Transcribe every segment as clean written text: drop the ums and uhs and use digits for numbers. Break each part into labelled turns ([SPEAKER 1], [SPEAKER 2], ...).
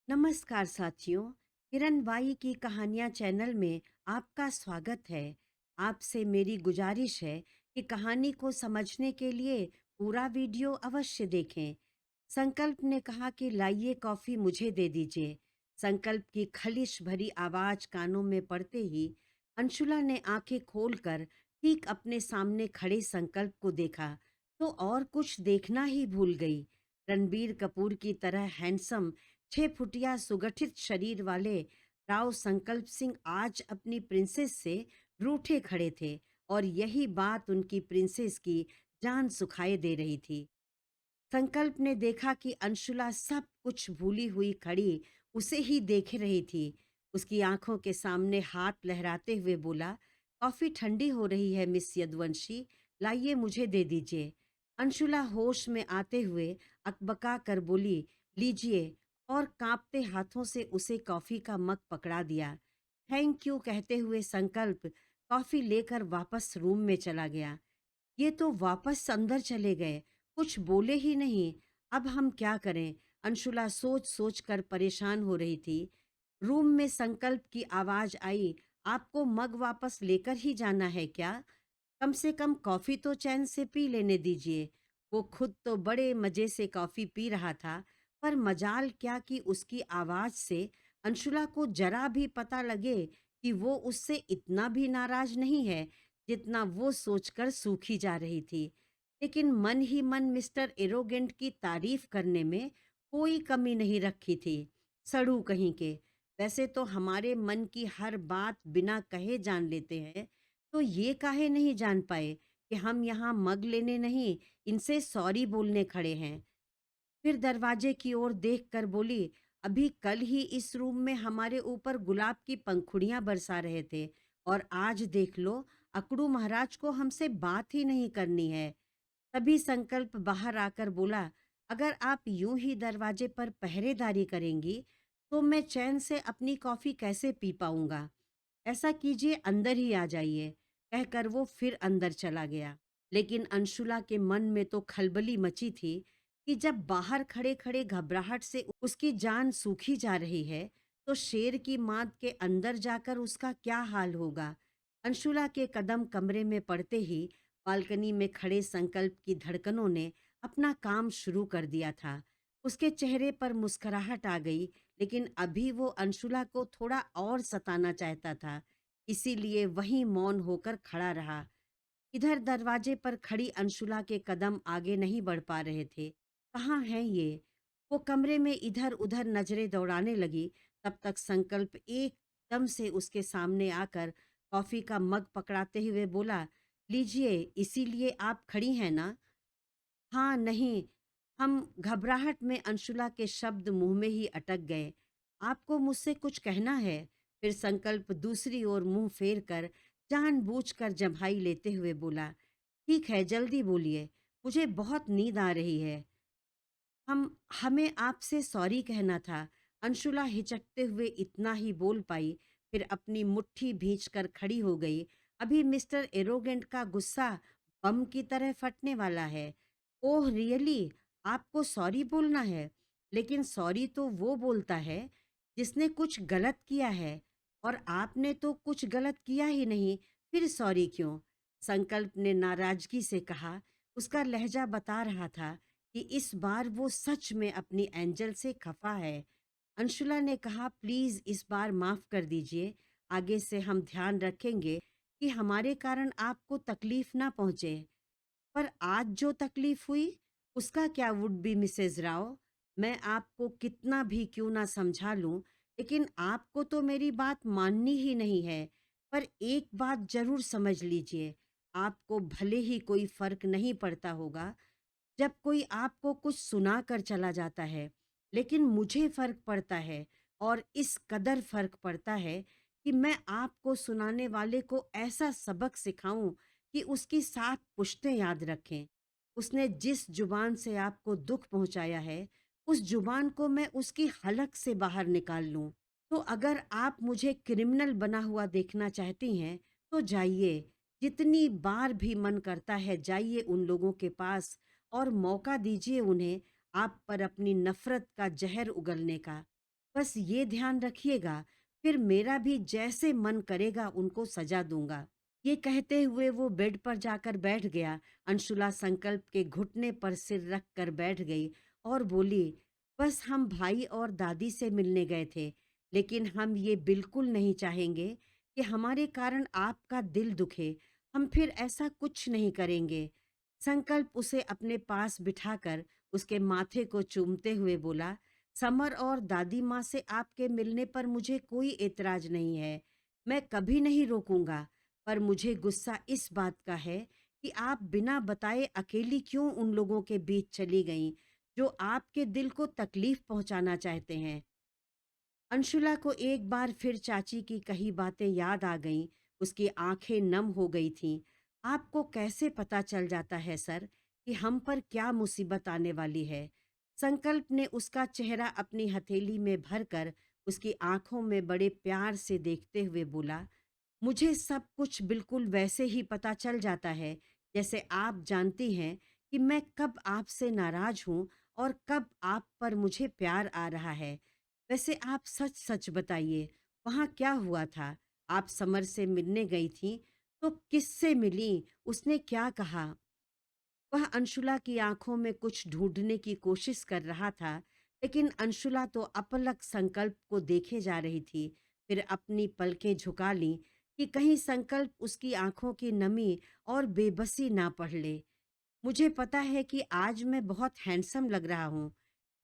[SPEAKER 1] नमस्कार साथियों। किरण बाई की कहानियाँ चैनल में आपका स्वागत है। आपसे मेरी गुजारिश है कि कहानी को समझने के लिए पूरा वीडियो अवश्य देखें। संकल्प ने कहा कि लाइए कॉफ़ी मुझे दे दीजिए। संकल्प की खलिश भरी आवाज़ कानों में पड़ते ही अंशुला ने आंखें खोलकर ठीक अपने सामने खड़े संकल्प को देखा तो और कुछ देखना ही भूल गई। रणबीर कपूर की तरह हैंडसम 6 फुटिया सुगठित शरीर वाले राव संकल्प सिंह आज अपनी प्रिंसेस से रूठे खड़े थे और यही बात उनकी प्रिंसेस की जान सुखाए दे रही थी। संकल्प ने देखा कि अंशुला सब कुछ भूली हुई खड़ी उसे ही देख रही थी। उसकी आंखों के सामने हाथ लहराते हुए बोला, कॉफी ठंडी हो रही है मिस यदुवंशी, लाइए मुझे दे दीजिए। अंशुला होश में आते हुए अकबका कर बोली, लीजिए, और कांपते हाथों से उसे कॉफी का मग पकड़ा दिया। थैंक यू कहते हुए संकल्प कॉफी लेकर वापस रूम में चला गया। ये तो वापस अंदर चले गए, कुछ बोले ही नहीं। अब हम क्या करें? अंशुला सोच सोच कर परेशान हो रही थी। रूम में संकल्प की आवाज आई, आपको मग वापस लेकर ही जाना है क्या? कम से कम कॉफी तो चैन से पी लेने दीजिए। वो खुद तो बड़े मजे से कॉफी पी रहा था, पर मजाल क्या कि उसकी आवाज से अंशुला को जरा भी पता लगे कि वो उससे इतना भी नाराज नहीं है जितना वो सोचकर सूखी जा रही थी। लेकिन मन ही मन मिस्टर एरोगेंट की तारीफ करने में कोई कमी नहीं रखी थी। सड़ू कहीं के। वैसे तो हमारे मन की हर बात बिना कहे जान लेते हैं, तो ये काहे नहीं जान पाए कि हम यहाँ मग लेने नहीं, इनसे सॉरी बोलने खड़े हैं। फिर दरवाजे की ओर देखकर बोली, अभी कल ही इस रूम में हमारे ऊपर गुलाब की पंखुड़ियां बरसा रहे थे, और आज देख लो, अकड़ू महाराज को हमसे बात ही नहीं करनी है। तभी संकल्प बाहर आकर बोला, अगर आप यूं ही दरवाजे पर पहरेदारी करेंगी तो मैं चैन से अपनी कॉफी कैसे पी पाऊंगा। ऐसा कीजिए, अंदर ही आ जाइए, कहकर वो फिर अंदर चला गया। लेकिन अंशुला के मन में तो खलबली मची थी कि जब बाहर खड़े खड़े घबराहट से उसकी जान सूखी जा रही है, तो शेर की माद के अंदर जाकर उसका क्या हाल होगा। अंशुला के कदम कमरे में पड़ते ही बालकनी में खड़े संकल्प की धड़कनों ने अपना काम शुरू कर दिया था। उसके चेहरे पर मुस्कुराहट आ गई, लेकिन अभी वो अंशुला को थोड़ा और सताना चाहता था, इसीलिए वहीं मौन होकर खड़ा रहा। इधर दरवाजे पर खड़ी अंशुला के कदम आगे नहीं बढ़ पा रहे थे। कहाँ है ये? वो कमरे में इधर उधर नजरें दौड़ाने लगी। तब तक संकल्प एकदम से उसके सामने आकर कॉफी का मग पकड़ाते हुए बोला, लीजिए, इसीलिए आप खड़ी हैं ना? हाँ, नहीं। हम घबराहट में अंशुला के शब्द मुंह में ही अटक गए। आपको मुझसे कुछ कहना है? फिर संकल्प दूसरी ओर मुंह फेर कर जानबूझकर जम्हाई लेते हुए बोला, ठीक है, जल्दी बोलिए, मुझे बहुत नींद आ रही है। हमें आपसे सॉरी कहना था। अंशुला हिचकते हुए इतना ही बोल पाई, फिर अपनी मुट्ठी भींचकर खड़ी हो गई। अभी मिस्टर एरोगेंट का गुस्सा बम की तरह फटने वाला है। ओह रियली, आपको सॉरी बोलना है? लेकिन सॉरी तो वो बोलता है जिसने कुछ गलत किया है, और आपने तो कुछ गलत किया ही नहीं, फिर सॉरी क्यों? संकल्प ने नाराजगी से कहा। उसका लहजा बता रहा था कि इस बार वो सच में अपनी एंजल से खफा है। अंशुला ने कहा, प्लीज इस बार माफ कर दीजिए, आगे से हम ध्यान रखेंगे कि हमारे कारण आपको तकलीफ ना पहुंचे। पर आज जो तकलीफ हुई उसका क्या वुड बी मिसेज राव? मैं आपको कितना भी क्यों ना समझा लूं, लेकिन आपको तो मेरी बात माननी ही नहीं है। पर एक बात जरूर समझ लीजिए, आपको भले ही कोई फर्क नहीं पड़ता होगा जब कोई आपको कुछ सुना कर चला जाता है, लेकिन मुझे फर्क पड़ता है, और इस कदर फर्क पड़ता है कि मैं आपको सुनाने वाले को ऐसा सबक सिखाऊं कि उसकी 7 पुश्तें याद रखें। उसने जिस जुबान से आपको दुख पहुंचाया है, उस जुबान को मैं उसकी हलक से बाहर निकाल लूं। तो अगर आप मुझे क्रिमिनल बना हुआ देखना चाहती हैं, तो जाइए, जितनी बार भी मन करता है जाइए उन लोगों के पास और मौका दीजिए उन्हें आप पर अपनी नफरत का जहर उगलने का। बस ये ध्यान रखिएगा, फिर मेरा भी जैसे मन करेगा उनको सजा दूंगा। ये कहते हुए वो बेड पर जाकर बैठ गया। अंशुला संकल्प के घुटने पर सिर रख कर बैठ गई और बोली, बस हम भाई और दादी से मिलने गए थे, लेकिन हम ये बिल्कुल नहीं चाहेंगे कि हमारे कारण आपका दिल दुखे। हम फिर ऐसा कुछ नहीं करेंगे। संकल्प उसे अपने पास बिठाकर उसके माथे को चूमते हुए बोला, समर और दादी माँ से आपके मिलने पर मुझे कोई एतराज नहीं है। मैं कभी नहीं रोकूंगा, पर मुझे गुस्सा इस बात का है कि आप बिना बताए अकेली क्यों उन लोगों के बीच चली गईं, जो आपके दिल को तकलीफ पहुंचाना चाहते हैं। अंशुला को एक बार फिर चाची की कही बातें याद आ गईं। उसकी आंखें नम हो गई थीं। आपको कैसे पता चल जाता है सर कि हम पर क्या मुसीबत आने वाली है? संकल्प ने उसका चेहरा अपनी हथेली में भरकर उसकी आंखों में बड़े प्यार से देखते हुए बोला, मुझे सब कुछ बिल्कुल वैसे ही पता चल जाता है जैसे आप जानती हैं कि मैं कब आपसे नाराज हूँ और कब आप पर मुझे प्यार आ रहा है। वैसे आप सच सच बताइए, वहाँ क्या हुआ था? आप समर से मिलने गई थी, तो किससे मिली? उसने क्या कहा? वह अंशुला की आंखों में कुछ ढूंढने की कोशिश कर रहा था, लेकिन अंशुला तो अपलक संकल्प को देखे जा रही थी। फिर अपनी पलकें झुका ली कि कहीं संकल्प उसकी आंखों की नमी और बेबसी ना पढ़ ले। मुझे पता है कि आज मैं बहुत हैंडसम लग रहा हूँ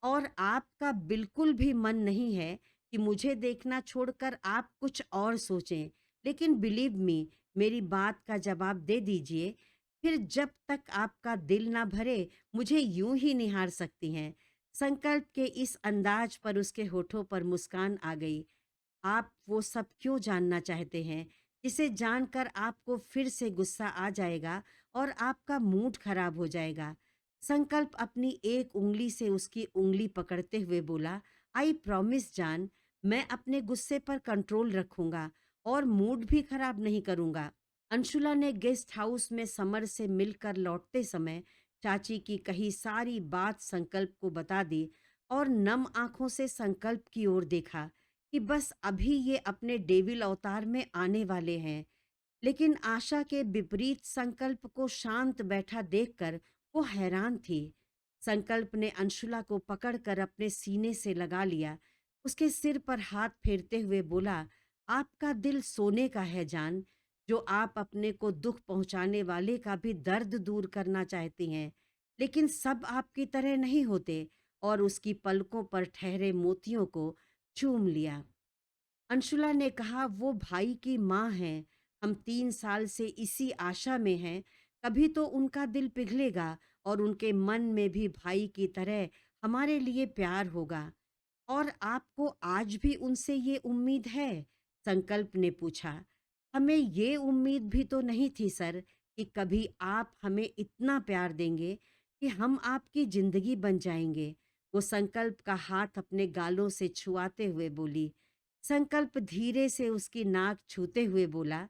[SPEAKER 1] और आपका बिल्कुल भी मन नहीं है कि मुझे देखना छोड़कर आप कुछ और सोचें। लेकिन बिलीव मी, मेरी बात का जवाब दे दीजिए। फिर जब तक आपका दिल ना भरे, मुझे यूं ही निहार सकती हैं। संकल्प के इस अंदाज पर उसके होठों पर मुस्कान आ गई। आप वो सब क्यों जानना चाहते हैं, जिसे जानकर आपको फिर से गुस्सा आ जाएगा और आपका मूड खराब हो जाएगा? संकल्प अपनी एक उंगली से उसकी उंगली पकड़ते हुए बोला, आई प्रॉमिस जान, मैं अपने गुस्से पर कंट्रोल रखूंगा और मूड भी खराब नहीं करूंगा। अंशुला ने गेस्ट हाउस में समर से मिलकर लौटते समय चाची की कही सारी बात संकल्प को बता दी और नम आंखों से संकल्प की ओर देखा कि बस अभी ये अपने डेविल अवतार में आने वाले हैं। लेकिन आशा के विपरीत संकल्प को शांत बैठा देखकर वो हैरान थी। संकल्प ने अंशुला को पकड़कर अपने सीने से लगा लिया। उसके सिर पर हाथ फेरते हुए बोला, आपका दिल सोने का है जान, जो आप अपने को दुख पहुंचाने वाले का भी दर्द दूर करना चाहती हैं। लेकिन सब आपकी तरह नहीं होते। और उसकी पलकों पर ठहरे मोतियों को चूम लिया। अंशुला ने कहा, वो भाई की माँ हैं। हम 3 साल से इसी आशा में हैं, कभी तो उनका दिल पिघलेगा और उनके मन में भी भाई की तरह हमारे लिए प्यार होगा। और आपको आज भी उनसे ये उम्मीद है? संकल्प ने पूछा। हमें ये उम्मीद भी तो नहीं थी सर, कि कभी आप हमें इतना प्यार देंगे कि हम आपकी जिंदगी बन जाएंगे। वो संकल्प का हाथ अपने गालों से छुआते हुए बोली। संकल्प धीरे से उसकी नाक छूते हुए बोला,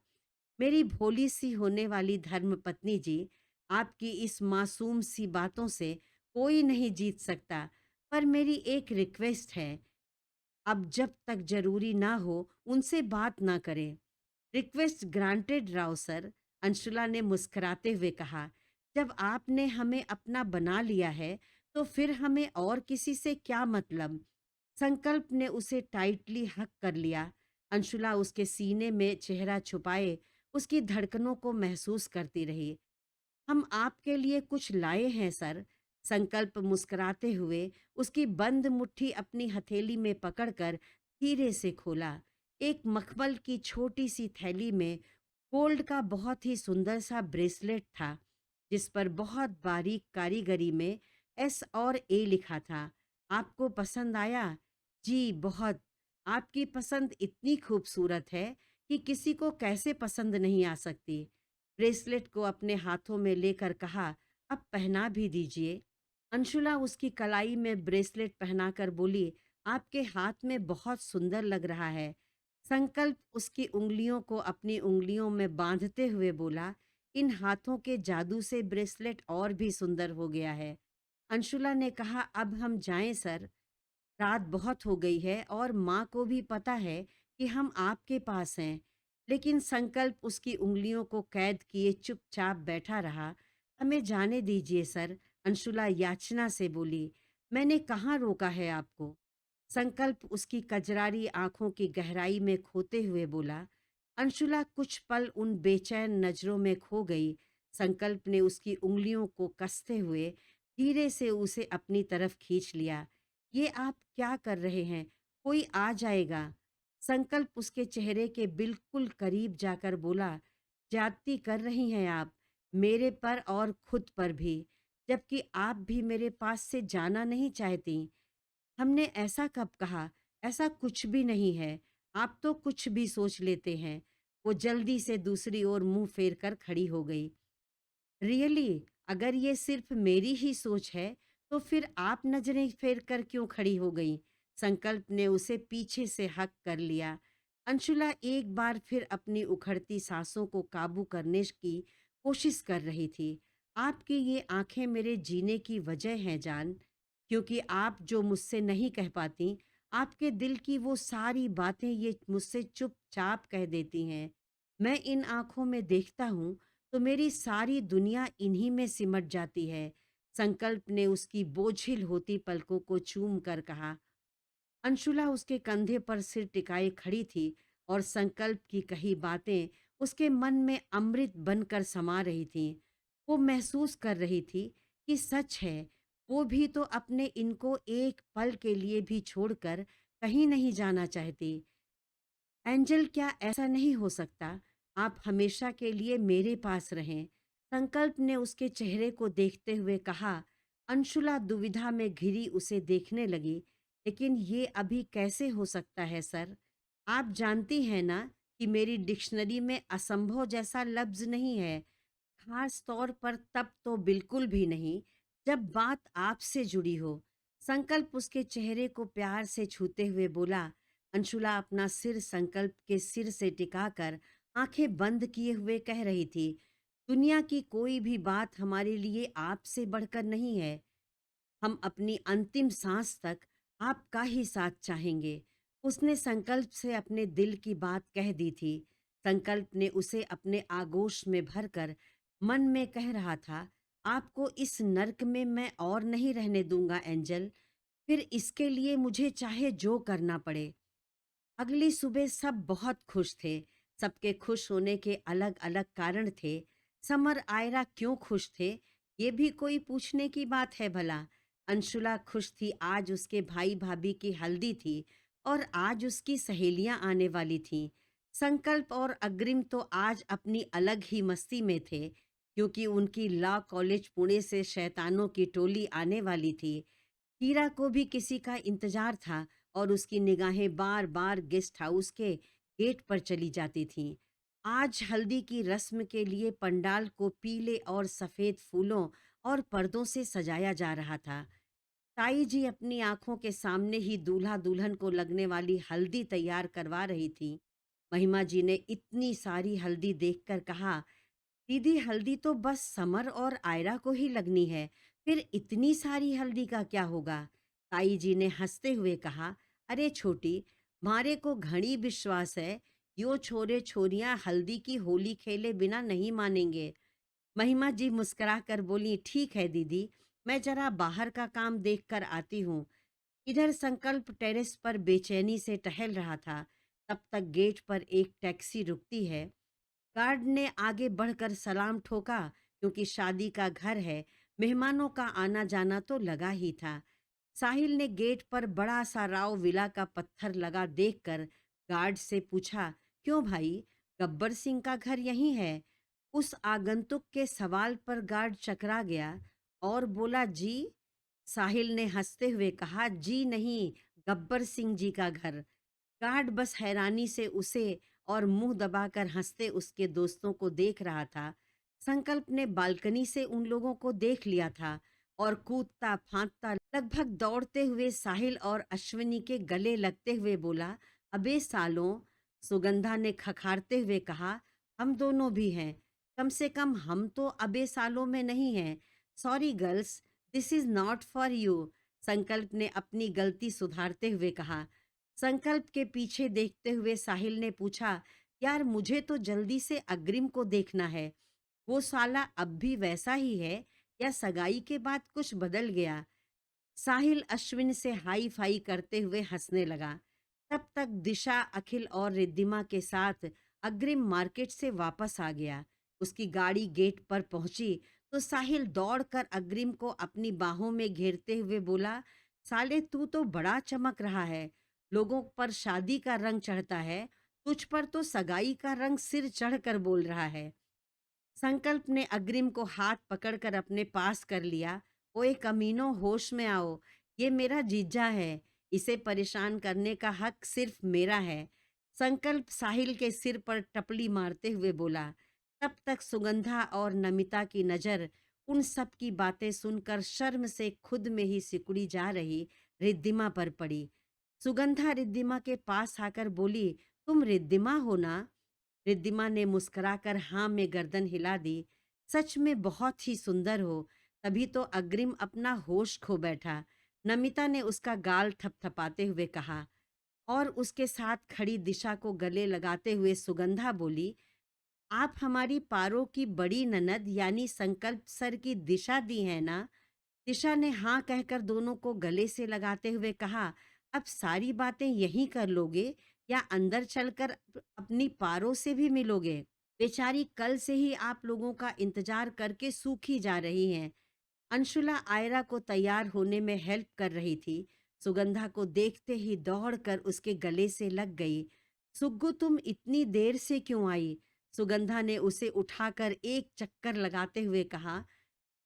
[SPEAKER 1] मेरी भोली सी होने वाली धर्म पत्नी जी, आपकी इस मासूम सी बातों से कोई नहीं जीत सकता। पर मेरी एक रिक्वेस्ट है, अब जब तक जरूरी ना हो उनसे बात ना करें। Request granted Rao sir, Anshula ने मुस्कुराते हुए कहा। जब आपने हमें अपना बना लिया है, तो फिर हमें और किसी से क्या मतलब? संकल्प ने उसे टाइटली हक कर लिया। अंशुला उसके सीने में चेहरा छुपाए उसकी धड़कनों को महसूस करती रही। हम आपके लिए कुछ लाए हैं सर। संकल्प मुस्कुराते हुए उसकी बंद मुट्ठी अपनी हथेली में पकड़कर धीरे से खोला। एक मखमल की छोटी सी थैली में गोल्ड का बहुत ही सुंदर सा ब्रेसलेट था, जिस पर बहुत बारीक कारीगरी में एस और ए लिखा था। आपको पसंद आया? जी बहुत। आपकी पसंद इतनी खूबसूरत है कि किसी को कैसे पसंद नहीं आ सकती। ब्रेसलेट को अपने हाथों में लेकर कहा, अब पहना भी दीजिए। अंशुला उसकी कलाई में ब्रेसलेट पहनाकर बोली, आपके हाथ में बहुत सुंदर लग रहा है। संकल्प उसकी उंगलियों को अपनी उंगलियों में बांधते हुए बोला, इन हाथों के जादू से ब्रेसलेट और भी सुंदर हो गया है। अंशुला ने कहा, अब हम जाएं सर। रात बहुत हो गई है और माँ को भी पता है कि हम आपके पास हैं। लेकिन संकल्प उसकी उंगलियों को कैद किए चुपचाप बैठा रहा। हमें जाने दीजिए सर, अंशुला याचना से बोली। मैंने कहाँ रोका है आपको? संकल्प उसकी कजरारी आंखों की गहराई में खोते हुए बोला। अंशुला कुछ पल उन बेचैन नजरों में खो गई। संकल्प ने उसकी उंगलियों को कसते हुए धीरे से उसे अपनी तरफ खींच लिया। ये आप क्या कर रहे हैं? कोई आ जाएगा। संकल्प उसके चेहरे के बिल्कुल करीब जाकर बोला। ज्यादती कर रही हैं आप, मेरे पर और खुद पर भी, जबकि आप भी मेरे पास से जाना नहीं चाहती। हमने ऐसा कब कहा? ऐसा कुछ भी नहीं है। आप तो कुछ भी सोच लेते हैं। वो जल्दी से दूसरी ओर मुंह फेर कर खड़ी हो गई। रियली, अगर ये सिर्फ मेरी ही सोच है, तो फिर आप नजरें फेर कर क्यों खड़ी हो गई? संकल्प ने उसे पीछे से हक कर लिया। अंशुला एक बार फिर अपनी उखड़ती सांसों को काबू करने की कोशिश कर रही थी। आपकी ये आंखें मेरे जीने की वजह हैं जान, क्योंकि आप जो मुझसे नहीं कह पाती, आपके दिल की वो सारी बातें ये मुझसे चुपचाप कह देती हैं। मैं इन आंखों में देखता हूँ तो मेरी सारी दुनिया इन्हीं में सिमट जाती है। संकल्प ने उसकी बोझिल होती पलकों को चूम कर कहा। अंशुला उसके कंधे पर सिर टिकाए खड़ी थी और संकल्प की कही बातें उसके मन में अमृत बनकर समा रही थीं। वो महसूस कर रही थी कि सच है, वो भी तो अपने इनको एक पल के लिए भी छोड़कर कहीं नहीं जाना चाहती। एंजल, क्या ऐसा नहीं हो सकता? आप हमेशा के लिए मेरे पास रहें। संकल्प ने उसके चेहरे को देखते हुए कहा। अंशुला दुविधा में घिरी उसे देखने लगी। लेकिन ये अभी कैसे हो सकता है सर? आप जानती हैं ना कि मेरी डिक्शनरी में असंभव जैसा लफ्ज नहीं है। खास तौर पर तब तो बिल्कुल भी नहीं, जब बात आपसे जुड़ी हो। संकल्प उसके चेहरे को प्यार से छूते हुए बोला। अंशुला अपना सिर संकल्प के सिर से टिकाकर आंखें बंद किए हुए कह रही थी। दुनिया की कोई भी बात हमारे लिए आपसे बढ़कर नहीं है। हम अपनी अंतिम सांस तक आपका ही साथ चाहेंगे। उसने संकल्प से अपने दिल की बात कह दी थी। संकल्प ने उसे अपने आगोश में भरकर मन में कह रहा था। आपको इस नर्क में मैं और नहीं रहने दूंगा एंजल, फिर इसके लिए मुझे चाहे जो करना पड़े। अगली सुबह सब बहुत खुश थे। सबके खुश होने के अलग अलग कारण थे। समर आयरा क्यों खुश थे, ये भी कोई पूछने की बात है भला? अंशुला खुश थी, आज उसके भाई भाभी की हल्दी थी और आज उसकी सहेलियां आने वाली थीं। संकल्प और अग्रिम तो आज अपनी अलग ही मस्ती में थे, क्योंकि उनकी लॉ कॉलेज पुणे से शैतानों की टोली आने वाली थी। हीरा को भी किसी का इंतजार था और उसकी निगाहें बार बार गेस्ट हाउस के गेट पर चली जाती थीं। आज हल्दी की रस्म के लिए पंडाल को पीले और सफेद फूलों और पर्दों से सजाया जा रहा था। ताई जी अपनी आंखों के सामने ही दूल्हा दुल्हन को लगने वाली हल्दी तैयार करवा रही थी। महिमा जी ने इतनी सारी हल्दी देखकर कहा। दीदी, हल्दी तो बस समर और आयरा को ही लगनी है, फिर इतनी सारी हल्दी का क्या होगा? ताई जी ने हंसते हुए कहा। अरे छोटी, मारे को घड़ी विश्वास है, यो छोरे छोरियां हल्दी की होली खेले बिना नहीं मानेंगे। महिमा जी मुस्कुरा कर बोली, ठीक है दीदी, मैं जरा बाहर का काम देख कर आती हूँ। इधर संकल्प टेरेस पर बेचैनी से टहल रहा था। तब तक गेट पर एक टैक्सी रुकती है। गार्ड ने आगे बढ़कर सलाम ठोका, क्योंकि शादी का घर है, मेहमानों का आना जाना तो लगा ही था। साहिल ने गेट पर बड़ा सा राव विला का पत्थर लगा देखकर गार्ड से पूछा, क्यों भाई, गब्बर सिंह का घर यहीं है? उस आगंतुक के सवाल पर गार्ड चकरा गया और बोला, जी। साहिल ने हंसते हुए कहा, जी नहीं, गब्बर सिंह जी का घर। गार्ड बस हैरानी से उसे और मुंह दबाकर हंसते उसके दोस्तों को देख रहा था। संकल्प ने बालकनी से उन लोगों को देख लिया था और कूदता फांदता लगभग दौड़ते हुए साहिल और अश्विनी के गले लगते हुए बोला, अबे सालों। सुगंधा ने खखारते हुए कहा, हम दोनों भी हैं, कम से कम हम तो अबे सालों में नहीं हैं। Sorry girls, this is not for you. संकल्प ने अपनी गलती सुधारते हुए कहा। संकल्प के पीछे देखते हुए साहिल ने पूछा, यार मुझे तो जल्दी से अग्रिम को देखना है। वो साला अब भी वैसा ही है या सगाई के बाद कुछ बदल गया? साहिल अश्विन से हाई फाई करते हुए हंसने लगा। तब तक दिशा, अखिल और रिद्धिमा के साथ अग्रिम मार्केट से वापस आ गया। उसकी गाड़ी गेट पर पहुंची तो साहिल दौड़कर अग्रिम को अपनी बाहों में घेरते हुए बोला, साले तू तो बड़ा चमक रहा है। लोगों पर शादी का रंग चढ़ता है, तुझ पर तो सगाई का रंग सिर चढ़कर बोल रहा है। संकल्प ने अग्रिम को हाथ पकड़कर अपने पास कर लिया। ओए कमीनो, होश में आओ। ये मेरा जीजा है। इसे परेशान करने का हक सिर्फ मेरा है। संकल्प साहिल के सिर पर टपली मारते हुए बोला। तब तक सुगंधा और नमिता की नजर उन सब की बातें सुनकर शर्म से खुद में ही सिकुड़ी जा रही रिद्धिमा पर पड़ी। सुगंधा रिद्धिमा के पास आकर बोली, तुम रिद्धिमा हो ना? रिद्धिमा ने मुस्कुराकर हाँ में गर्दन हिला दी। सच में बहुत ही सुंदर हो। तभी तो अग्रिम अपना होश खो बैठा। नमिता ने उसका गाल थपथपाते हुए कहा। और उसके साथ खड़ी दिशा को गले लगाते हुए सुगंधा बोली, आप हमारी पारो की बड़ी ननद यानी संकल्प सर की दिशा दी है ना? दिशा ने हाँ कहकर दोनों को गले से लगाते हुए कहा, अब सारी बातें यहीं कर लोगे या अंदर चलकर अपनी पारों से भी मिलोगे? बेचारी कल से ही आप लोगों का इंतजार करके सूखी जा रही हैं। अंशुला आयरा को तैयार होने में हेल्प कर रही थी। सुगंधा को देखते ही दौड़कर उसके गले से लग गई। सुग्गू, तुम इतनी देर से क्यों आई? सुगंधा ने उसे उठाकर एक चक्कर लगाते हुए कहा।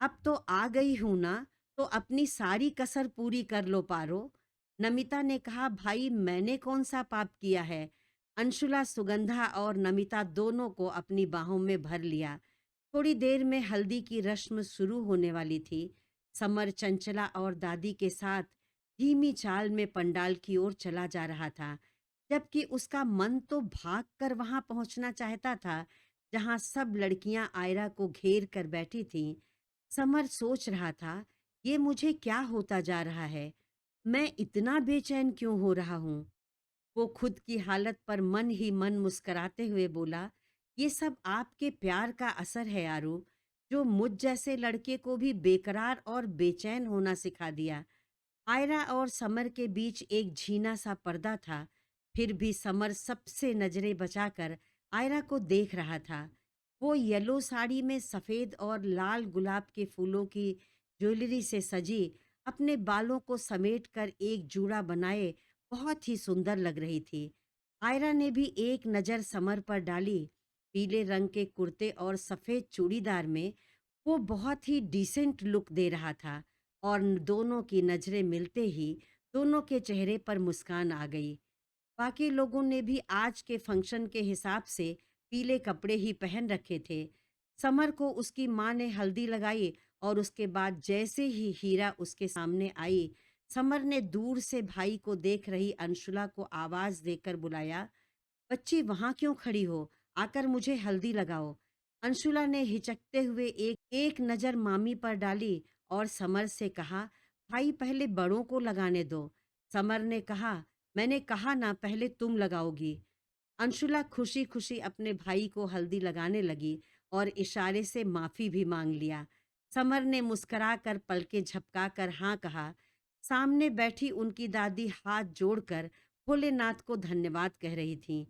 [SPEAKER 1] अब तो आ गई हूं ना, तो अपनी सारी कसर पूरी कर लो पारो। नमिता ने कहा, भाई मैंने कौन सा पाप किया है? अंशुला सुगंधा और नमिता दोनों को अपनी बाहों में भर लिया। थोड़ी देर में हल्दी की रस्म शुरू होने वाली थी। समर चंचला और दादी के साथ धीमी चाल में पंडाल की ओर चला जा रहा था, जबकि उसका मन तो भाग कर वहां पहुंचना चाहता था जहां सब लड़कियां आयरा को घेर कर बैठी थीं। समर सोच रहा था, ये मुझे क्या होता जा रहा है? मैं इतना बेचैन क्यों हो रहा हूँ? वो खुद की हालत पर मन ही मन मुस्कुराते हुए बोला, ये सब आपके प्यार का असर है आरू, जो मुझ जैसे लड़के को भी बेकरार और बेचैन होना सिखा दिया। आयरा और समर के बीच एक झीना सा पर्दा था, फिर भी समर सबसे नजरें बचाकर आयरा को देख रहा था। वो येलो साड़ी में सफेद और लाल गुलाब के फूलों की ज्वेलरी से सजी, अपने बालों को समेटकर एक जूड़ा बनाए बहुत ही सुंदर लग रही थी। आयरा ने भी एक नज़र समर पर डाली। पीले रंग के कुर्ते और सफ़ेद चूड़ीदार में वो बहुत ही डिसेंट लुक दे रहा था और दोनों की नज़रें मिलते ही दोनों के चेहरे पर मुस्कान आ गई। बाकी लोगों ने भी आज के फंक्शन के हिसाब से पीले कपड़े ही पहन रखे थे। समर को उसकी माँ ने हल्दी लगाई और उसके बाद जैसे ही हीरा उसके सामने आई, समर ने दूर से भाई को देख रही अंशुला को आवाज देकर बुलाया, बच्ची वहां क्यों खड़ी हो? आकर मुझे हल्दी लगाओ। अंशुला ने हिचकते हुए एक एक नजर मामी पर डाली और समर से कहा, भाई पहले बड़ों को लगाने दो। समर ने कहा, मैंने कहा ना पहले तुम लगाओगी। अंशुला खुशी खुशी अपने भाई को हल्दी लगाने लगी और इशारे से माफी भी मांग लिया। समर ने मुस्कुराकर पलकें झपकाकर हाँ कहा। सामने बैठी उनकी दादी हाथ जोड़कर भोलेनाथ को धन्यवाद कह रही थीं।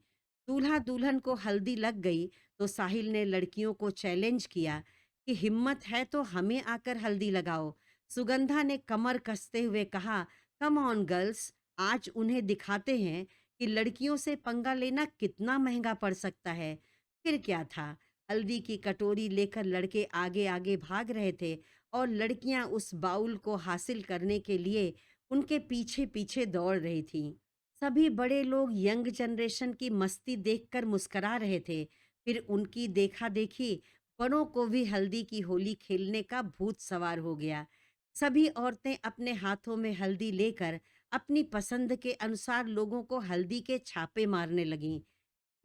[SPEAKER 1] दूल्हा दुल्हन को हल्दी लग गई तो साहिल ने लड़कियों को चैलेंज किया कि हिम्मत है तो हमें आकर हल्दी लगाओ। सुगंधा ने कमर कसते हुए कहा, कम ऑन गर्ल्स, आज उन्हें दिखाते हैं कि लड़कियों से पंगा लेना कितना महंगा पड़ सकता है। फिर क्या था, हल्दी की कटोरी लेकर लड़के आगे आगे भाग रहे थे और लड़कियां उस बाउल को हासिल करने के लिए उनके पीछे पीछे दौड़ रही थीं। सभी बड़े लोग यंग जनरेशन की मस्ती देखकर मुस्करा रहे थे। फिर उनकी देखा देखी बड़ों को भी हल्दी की होली खेलने का भूत सवार हो गया। सभी औरतें अपने हाथों में हल्दी लेकर अपनी पसंद के अनुसार लोगों को हल्दी के छापे मारने लगीं।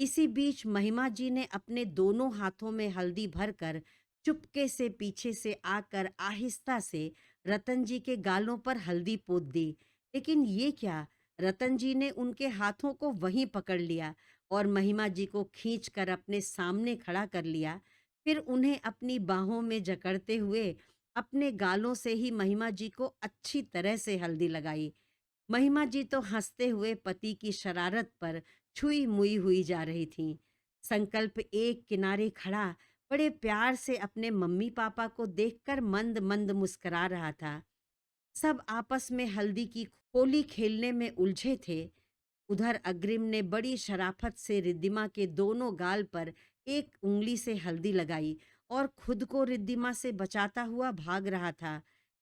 [SPEAKER 1] इसी बीच महिमा जी ने अपने दोनों हाथों में हल्दी भरकर चुपके से पीछे से आकर आहिस्ता से रतन जी के गालों पर हल्दी पोत दी। लेकिन ये क्या, रतन जी ने उनके हाथों को वहीं पकड़ लिया और महिमा जी को खींच कर अपने सामने खड़ा कर लिया। फिर उन्हें अपनी बाहों में जकड़ते हुए अपने गालों से ही महिमा जी को अच्छी तरह से हल्दी लगाई। महिमा जी तो हंसते हुए पति की शरारत पर छुई मुई हुई जा रही थीं। संकल्प एक किनारे खड़ा बड़े प्यार से अपने मम्मी पापा को देखकर मंद मंद मुस्कुरा रहा था। सब आपस में हल्दी की होली खेलने में उलझे थे। उधर अग्रिम ने बड़ी शराफत से रिद्धिमा के दोनों गाल पर एक उंगली से हल्दी लगाई और खुद को रिद्धिमा से बचाता हुआ भाग रहा था।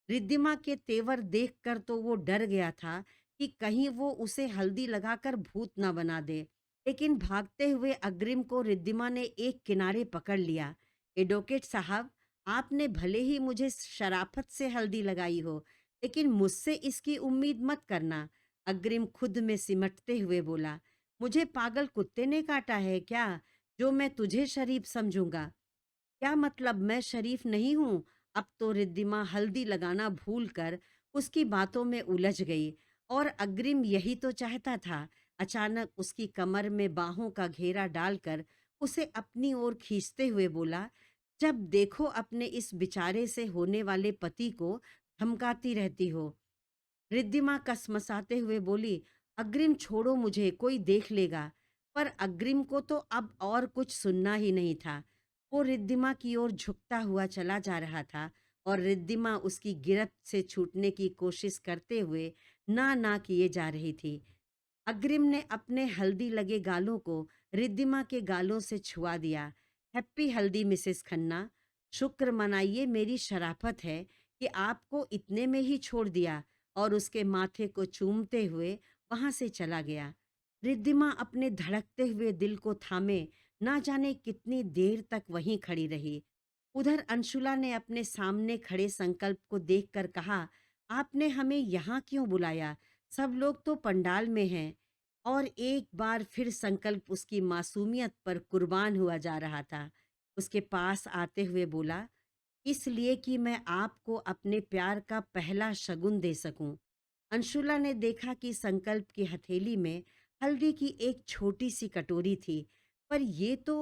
[SPEAKER 1] रिद्धिमा के तेवर देखकर तो वो डर गया था कि कहीं वो उसे हल्दी लगाकर भूत ना बना दे। लेकिन भागते हुए अग्रिम को रिद्धिमा ने एक किनारे पकड़ लिया। एडवोकेट साहब, आपने भले ही मुझे शराफत से हल्दी लगाई हो, लेकिन मुझसे इसकी उम्मीद मत करना। अग्रिम खुद में सिमटते हुए बोला, मुझे पागल कुत्ते ने काटा है क्या, जो मैं तुझे शरीफ समझूंगा? क्या मतलब मैं शरीफ नहीं हूं? अब तो रिद्धिमा हल्दी लगाना भूलकर उसकी बातों में उलझ गई। और अग्रिम यही तो चाहता था। अचानक उसकी कमर में बाहों का घेरा डालकर उसे अपनी ओर खींचते हुए बोला, जब देखो अपने इस बेचारे से होने वाले पति को धमकाती रहती हो। रिद्धिमा कसमसाते हुए बोली, अग्रिम छोड़ो मुझे, कोई देख लेगा। पर अग्रिम को तो अब और कुछ सुनना ही नहीं था। वो रिद्धिमा की ओर झुकता हुआ चला जा रहा था और रिद्धिमा उसकी गिरफ्त से छूटने की कोशिश करते हुए ना ना किए जा रही थी। अग्रिम ने अपने हल्दी लगे गालों को रिद्धिमा के गालों से छुआ दिया। हैप्पी हल्दी मिसेस खन्ना, शुक्र मनाइए, मेरी शराफत है कि आपको इतने में ही छोड़ दिया। और उसके माथे को चूमते हुए वहां से चला गया। रिद्धिमा अपने धड़कते हुए दिल को थामे ना जाने कितनी देर तक वहीं खड़ी रही। उधर अंशुला ने अपने सामने खड़े संकल्प को देखकर कहा, आपने हमें यहाँ क्यों बुलाया? सब लोग तो पंडाल में हैं। और एक बार फिर संकल्प उसकी मासूमियत पर कुर्बान हुआ जा रहा था। उसके पास आते हुए बोला, इसलिए कि मैं आपको अपने प्यार का पहला शगुन दे सकूं। अंशुला ने देखा कि संकल्प की हथेली में हल्दी की एक छोटी सी कटोरी थी। पर ये तो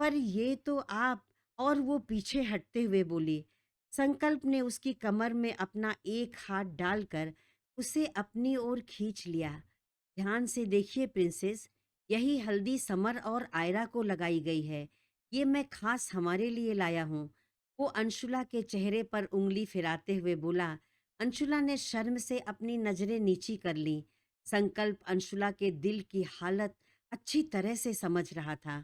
[SPEAKER 1] पर ये तो आप। और वो पीछे हटते हुए बोली। संकल्प ने उसकी कमर में अपना एक हाथ डालकर उसे अपनी ओर खींच लिया। ध्यान से देखिए प्रिंसेस, यही हल्दी समर और आयरा को लगाई गई है। ये मैं खास हमारे लिए लाया हूँ। वो अंशुला के चेहरे पर उंगली फिराते हुए बोला। अंशुला ने शर्म से अपनी नजरें नीची कर लीं। संकल्प अंशुला के दिल की हालत अच्छी तरह से समझ रहा था।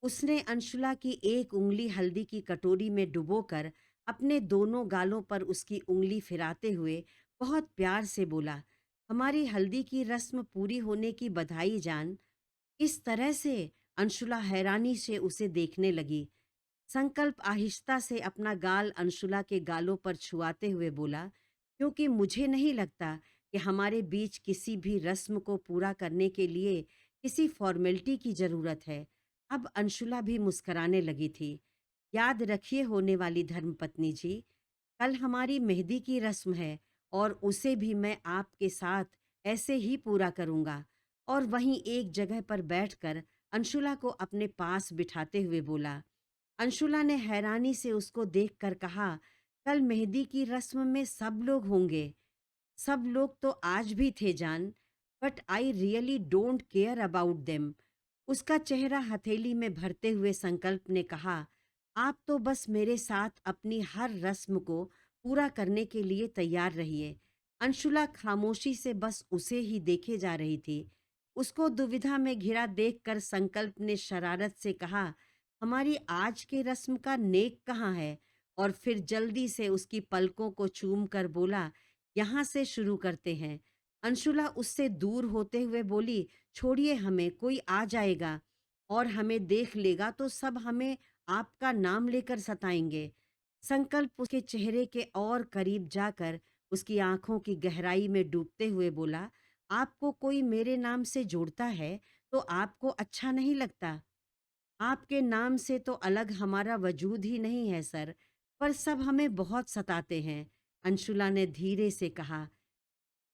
[SPEAKER 1] उसने अंशुला की एक उंगली हल्दी की कटोरी में डुबोकर अपने दोनों गालों पर उसकी उंगली फिराते हुए बहुत प्यार से बोला, हमारी हल्दी की रस्म पूरी होने की बधाई जान। इस तरह से अंशुला हैरानी से उसे देखने लगी। संकल्प आहिस्ता से अपना गाल अंशुला के गालों पर छुआते हुए बोला, क्योंकि मुझे नहीं लगता कि हमारे बीच किसी भी रस्म को पूरा करने के लिए किसी फॉर्मेलिटी की जरूरत है। अब अंशुला भी मुस्कुराने लगी थी। याद रखिए होने वाली धर्मपत्नी जी, कल हमारी मेहंदी की रस्म है और उसे भी मैं आपके साथ ऐसे ही पूरा करूंगा। और वहीं एक जगह पर बैठकर अंशुला को अपने पास बिठाते हुए बोला। अंशुला ने हैरानी से उसको देखकर कहा, कल मेहंदी की रस्म में सब लोग होंगे। सब लोग तो आज भी थे जान, but I really don't care about them. उसका चेहरा हथेली में भरते हुए संकल्प ने कहा, आप तो बस मेरे साथ अपनी हर रस्म को पूरा करने के लिए तैयार रहिए। अंशुला खामोशी से बस उसे ही देखे जा रही थी। उसको दुविधा में घिरा देखकर संकल्प ने शरारत से कहा, हमारी आज के रस्म का नेक कहाँ है? और फिर जल्दी से उसकी पलकों को चूम कर बोला, यहाँ से शुरू करते हैं। अंशुला उससे दूर होते हुए बोली, छोड़िए हमें, कोई आ जाएगा और हमें देख लेगा तो सब हमें आपका नाम लेकर सताएंगे। संकल्प उसके चेहरे के और करीब जाकर उसकी आंखों की गहराई में डूबते हुए बोला, आपको कोई मेरे नाम से जोड़ता है तो आपको अच्छा नहीं लगता? आपके नाम से तो अलग हमारा वजूद ही नहीं है सर, पर सब हमें बहुत सताते हैं। अंशुला ने धीरे से कहा,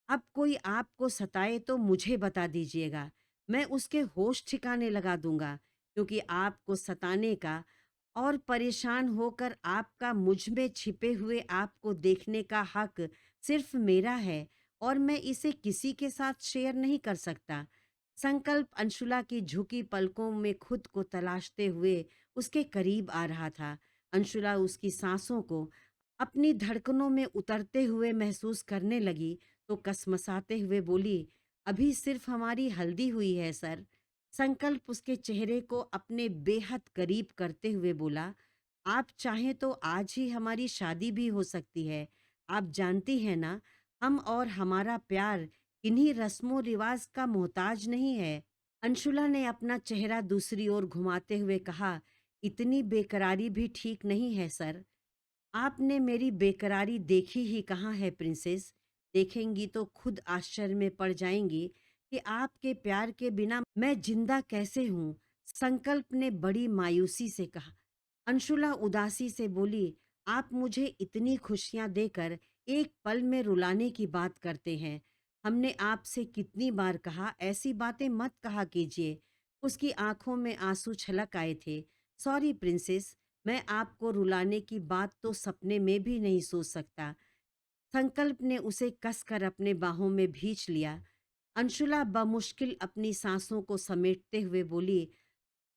[SPEAKER 1] अब कोई आपको सताए तो मुझे बता दीजिएगा, मैं उसके होश ठिकाने लगा दूंगा, क्योंकि आपको सताने का और परेशान होकर आपका मुझ में छिपे हुए आपको देखने का हक सिर्फ मेरा है और मैं इसे किसी के साथ शेयर नहीं कर सकता। संकल्प अंशुला की झुकी पलकों में खुद को तलाशते हुए उसके करीब आ रहा था। अंशुला उसकी सांसों को अपनी धड़कनों में उतरते हुए महसूस करने लगी तो कसमसाते हुए बोली, अभी सिर्फ हमारी हल्दी हुई है सर। संकल्प उसके चेहरे को अपने बेहद करीब करते हुए बोला, आप चाहें तो आज ही हमारी शादी भी हो सकती है। आप जानती हैं ना, हम और हमारा प्यार इन्हीं रस्मों रिवाज का मोहताज नहीं है। अंशुला ने अपना चेहरा दूसरी ओर घुमाते हुए कहा, इतनी बेकरारी भी ठीक नहीं है सर। आपने मेरी बेकरारी देखी ही कहाँ है प्रिंसेस। देखेंगी तो खुद आश्चर्य में पड़ जाएंगी कि आपके प्यार के बिना मैं जिंदा कैसे हूँ। संकल्प ने बड़ी मायूसी से कहा। अंशुला उदासी से बोली, आप मुझे इतनी खुशियां देकर एक पल में रुलाने की बात करते हैं। हमने आपसे कितनी बार कहा ऐसी बातें मत कहा कीजिए। उसकी आंखों में आंसू छलक आए थे। सॉरी प्रिंसेस, मैं आपको रुलाने की बात तो सपने में भी नहीं सोच सकता। संकल्प ने उसे कसकर अपने बाहों में भींच लिया। अंशुला बमुश्किल अपनी सांसों को समेटते हुए बोली,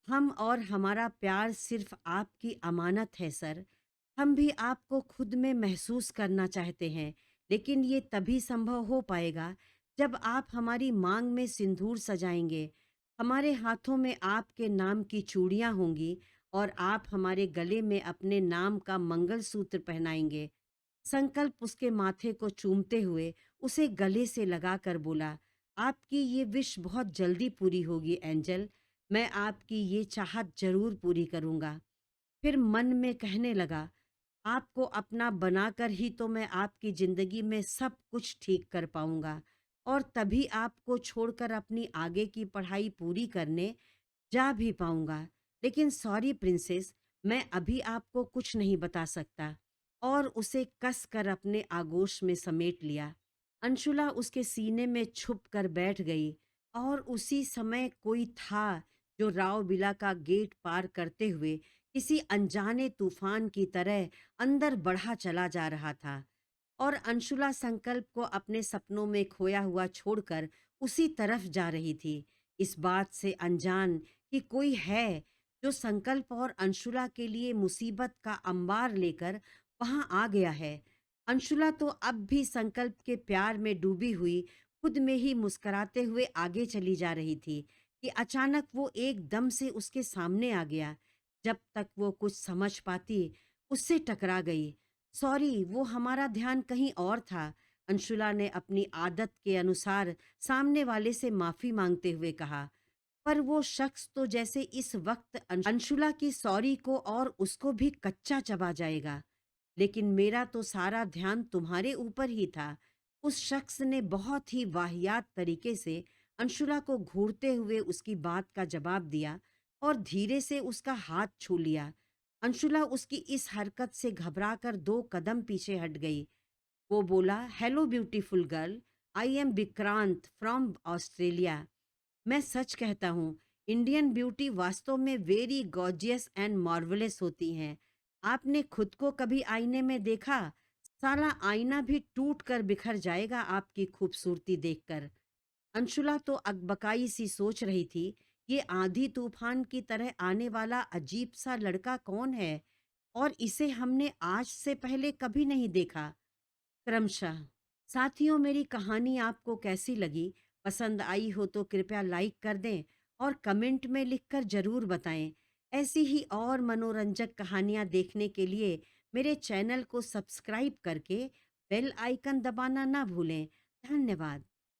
[SPEAKER 1] हम और हमारा प्यार सिर्फ आपकी अमानत है सर। हम भी आपको खुद में महसूस करना चाहते हैं, लेकिन ये तभी संभव हो पाएगा जब आप हमारी मांग में सिंदूर सजाएंगे। हमारे हाथों में आपके नाम की चूड़ियां होंगी और आप हमारे गले में अपने नाम का मंगलसूत्र पहनाएंगे। संकल्प उसके माथे को चूमते हुए उसे गले से लगाकर बोला, आपकी ये विश बहुत जल्दी पूरी होगी एंजल। मैं आपकी ये चाहत जरूर पूरी करूंगा। फिर मन में कहने लगा, आपको अपना बनाकर ही तो मैं आपकी जिंदगी में सब कुछ ठीक कर पाऊंगा और तभी आपको छोड़कर अपनी आगे की पढ़ाई पूरी करने जा भी पाऊंगा। लेकिन सॉरी प्रिंसेस, मैं अभी आपको कुछ नहीं बता सकता। और उसे कस कर अपने आगोश में समेट लिया। अंशुला उसके सीने में छुप कर बैठ गई और उसी समय कोई था जो राव बिला का गेट पार करते हुए किसी अनजाने तूफान की तरह अंदर बढ़ा चला जा रहा था। और अंशुला संकल्प को अपने सपनों में खोया हुआ छोड़कर उसी तरफ जा रही थी, इस बात से अनजान कि कोई है जो संकल्प और अंशुला के लिए मुसीबत का अंबार लेकर वहां आ गया है। अंशुला तो अब भी संकल्प के प्यार में डूबी हुई खुद में ही मुस्कुराते हुए आगे चली जा रही थी कि अचानक वो एकदम से उसके सामने आ गया। जब तक वो कुछ समझ पाती, उससे टकरा गई। सॉरी, वो हमारा ध्यान कहीं और था। अंशुला ने अपनी आदत के अनुसार सामने वाले से माफी मांगते हुए कहा। पर वो शख्स तो जैसे इस वक्त अंशुला की सॉरी को और उसको भी कच्चा चबा जाएगा। लेकिन मेरा तो सारा ध्यान तुम्हारे ऊपर ही था। उस शख्स ने बहुत ही वाहियात तरीके से अंशुला को घूरते हुए उसकी बात का जवाब दिया और धीरे से उसका हाथ छू लिया। अंशुला उसकी इस हरकत से घबराकर 2 कदम पीछे हट गई। वो बोला, hello beautiful girl, I am Vikrant from Australia. मैं सच कहता हूँ, इंडियन ब्यूटी वास्तव में वेरी गॉर्जियस एंड मार्वलस होती हैं। आपने खुद को कभी आईने में देखा? साला आईना भी टूट कर बिखर जाएगा आपकी खूबसूरती देखकर। अंशुला तो अकबकाई सी सोच रही थी, ये आंधी तूफान की तरह आने वाला अजीब सा लड़का कौन है और इसे हमने आज से पहले कभी नहीं देखा। क्रमशः साथियों, मेरी कहानी आपको कैसी लगी? पसंद आई हो तो कृपया लाइक कर दें और कमेंट में लिखकर जरूर बताएं। ऐसी ही और मनोरंजक कहानियां देखने के लिए मेरे चैनल को सब्सक्राइब करके बेल आइकन दबाना ना भूलें। धन्यवाद।